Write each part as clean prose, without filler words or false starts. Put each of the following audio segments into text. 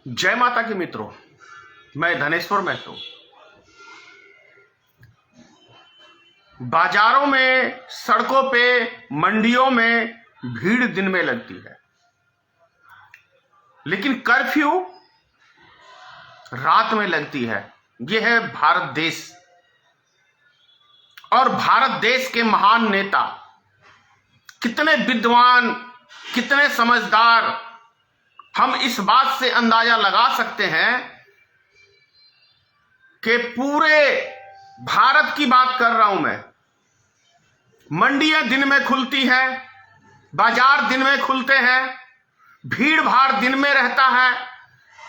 जय माता की मित्रों, मैं धनेश्वर महतो। बाजारों में, सड़कों पे, मंडियों में भीड़ दिन में लगती है, लेकिन कर्फ्यू रात में लगती है। यह है भारत देश, और भारत देश के महान नेता कितने विद्वान, कितने समझदार, हम इस बात से अंदाजा लगा सकते हैं कि पूरे भारत की बात कर रहा हूं मैं। मंडियां दिन में खुलती हैं, बाजार दिन में खुलते हैं, भीड़ भाड़ दिन में रहता है,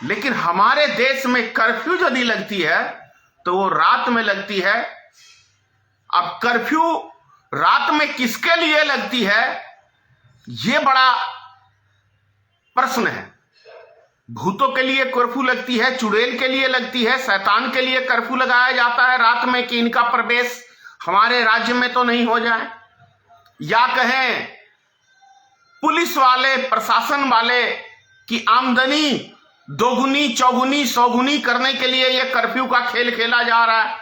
लेकिन हमारे देश में कर्फ्यू यदि लगती है तो वो रात में लगती है। अब कर्फ्यू रात में किसके लिए लगती है, ये बड़ा प्रश्न है। भूतों के लिए कर्फ्यू लगती है, चुड़ैल के लिए लगती है, शैतान के लिए कर्फ्यू लगाया जाता है रात में कि इनका प्रवेश हमारे राज्य में तो नहीं हो जाए, या कहें पुलिस वाले, प्रशासन वाले की आमदनी दोगुनी, चौगुनी, सौगुनी करने के लिए यह कर्फ्यू का खेल खेला जा रहा है।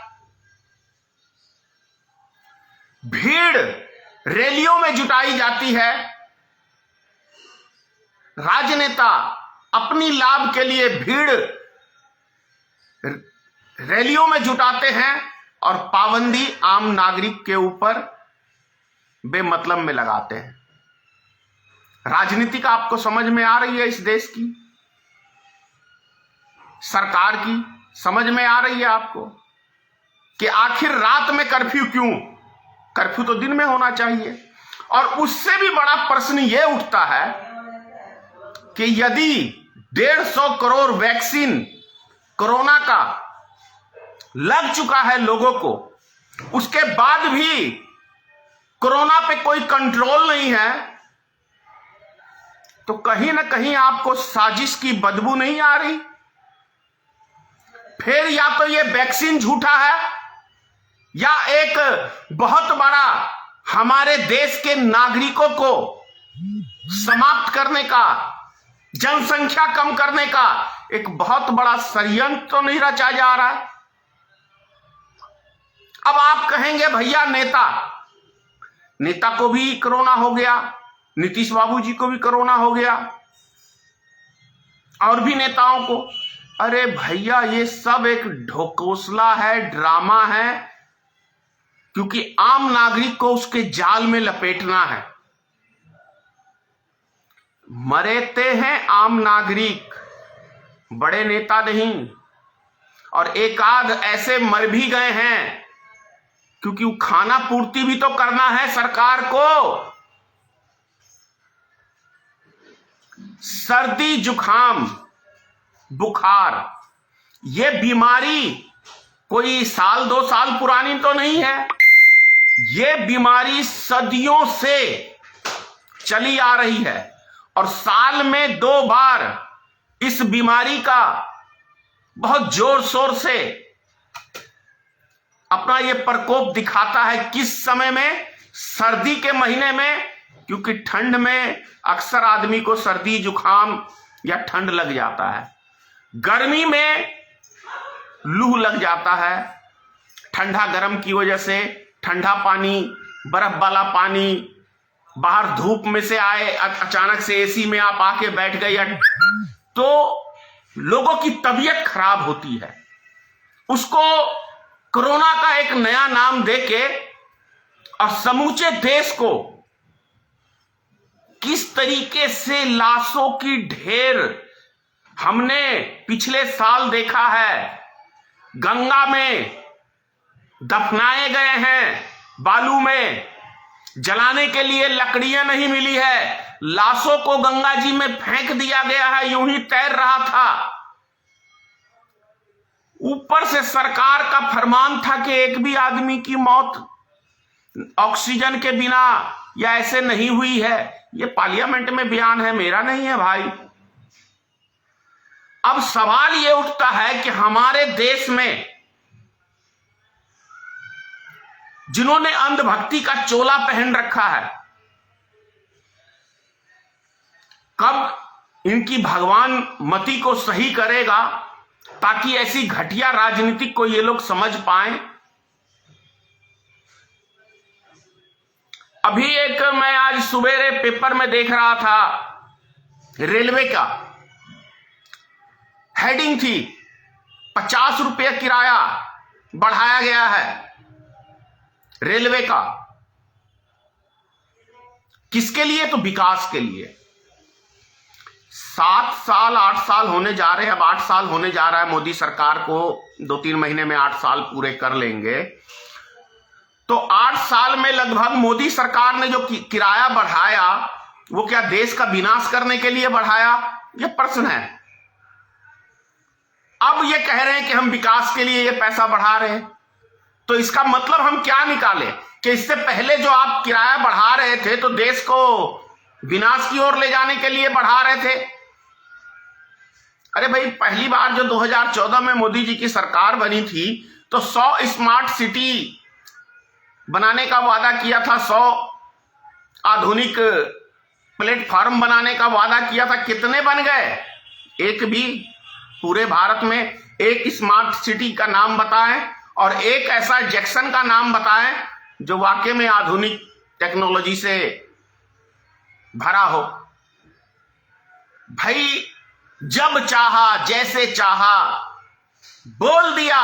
भीड़ रैलियों में जुटाई जाती है, राजनेता अपनी लाभ के लिए भीड़ रैलियों में जुटाते हैं और पाबंदी आम नागरिक के ऊपर बेमतलब में लगाते हैं। राजनीति का आपको समझ में आ रही है? इस देश की सरकार की समझ में आ रही है आपको कि आखिर रात में कर्फ्यू क्यों? कर्फ्यू तो दिन में होना चाहिए। और उससे भी बड़ा प्रश्न यह उठता है कि यदि 150 करोड़ वैक्सीन कोरोना का लग चुका है लोगों को, उसके बाद भी कोरोना पे कोई कंट्रोल नहीं है, तो कहीं ना कहीं आपको साजिश की बदबू नहीं आ रही? फिर या तो ये वैक्सीन झूठा है, या एक बहुत बड़ा हमारे देश के नागरिकों को समाप्त करने का, जनसंख्या कम करने का एक बहुत बड़ा षड्यंत्र तो नहीं रचा जा रहा है। अब आप कहेंगे भैया नेता को भी कोरोना हो गया, नीतीश बाबू जी को भी कोरोना हो गया, और भी नेताओं को। अरे भैया, ये सब एक ढकोसला है, ड्रामा है, क्योंकि आम नागरिक को उसके जाल में लपेटना है। मरते हैं आम नागरिक, बड़े नेता नहीं। और एक आध ऐसे मर भी गए हैं क्योंकि वो खाना पूर्ति भी तो करना है सरकार को। सर्दी, जुखाम, बुखार, ये बीमारी कोई साल 2 साल पुरानी तो नहीं है। ये बीमारी सदियों से चली आ रही है, और साल में 2 बार इस बीमारी का बहुत जोर शोर से अपना ये प्रकोप दिखाता है। किस समय में? सर्दी के महीने में, क्योंकि ठंड में अक्सर आदमी को सर्दी, जुखाम या ठंड लग जाता है। गर्मी में लू लग जाता है, ठंडा गर्म की वजह से। ठंडा पानी, बर्फ वाला पानी, बाहर धूप में से आए, अचानक से एसी में आप आके बैठ गए, तो लोगों की तबीयत खराब होती है। उसको कोरोना का एक नया नाम देके और समूचे देश को किस तरीके से लाशों की ढेर हमने पिछले साल देखा है। गंगा में दफनाए गए हैं, बालू में जलाने के लिए लकड़ियां नहीं मिली है, लाशों को गंगा जी में फेंक दिया गया है, यूं ही तैर रहा था। ऊपर से सरकार का फरमान था कि एक भी आदमी की मौत ऑक्सीजन के बिना या ऐसे नहीं हुई है। ये पार्लियामेंट में बयान है, मेरा नहीं है भाई। अब सवाल ये उठता है कि हमारे देश में जिन्होंने अंधभक्ति का चोला पहन रखा है, कब इनकी भगवान मति को सही करेगा ताकि ऐसी घटिया राजनीति को ये लोग समझ पाएं। अभी एक मैं आज सवेरे पेपर में देख रहा था, रेलवे का हेडिंग थी 50 रुपये किराया बढ़ाया गया है रेलवे का। किसके लिए? तो विकास के लिए। 7 साल 8 साल होने जा रहे हैं, अब 8 साल होने जा रहा है मोदी सरकार को, 2-3 महीने में 8 साल पूरे कर लेंगे। तो 8 साल में लगभग मोदी सरकार ने जो किराया बढ़ाया वो क्या देश का विनाश करने के लिए बढ़ाया? ये प्रश्न है। अब ये कह रहे हैं कि हम विकास के लिए ये पैसा बढ़ा रहे हैं, तो इसका मतलब हम क्या निकालें कि इससे पहले जो आप किराया बढ़ा रहे थे तो देश को विनाश की ओर ले जाने के लिए बढ़ा रहे थे। अरे भाई, पहली बार जो 2014 में मोदी जी की सरकार बनी थी तो 100 स्मार्ट सिटी बनाने का वादा किया था, 100 आधुनिक प्लेटफॉर्म बनाने का वादा किया था। कितने बन गए? एक भी। पूरे भारत में एक स्मार्ट सिटी का नाम बताएं और एक ऐसा जंक्शन का नाम बताएं जो वाकई में आधुनिक टेक्नोलॉजी से भरा हो। भाई, जब चाहा जैसे चाहा बोल दिया।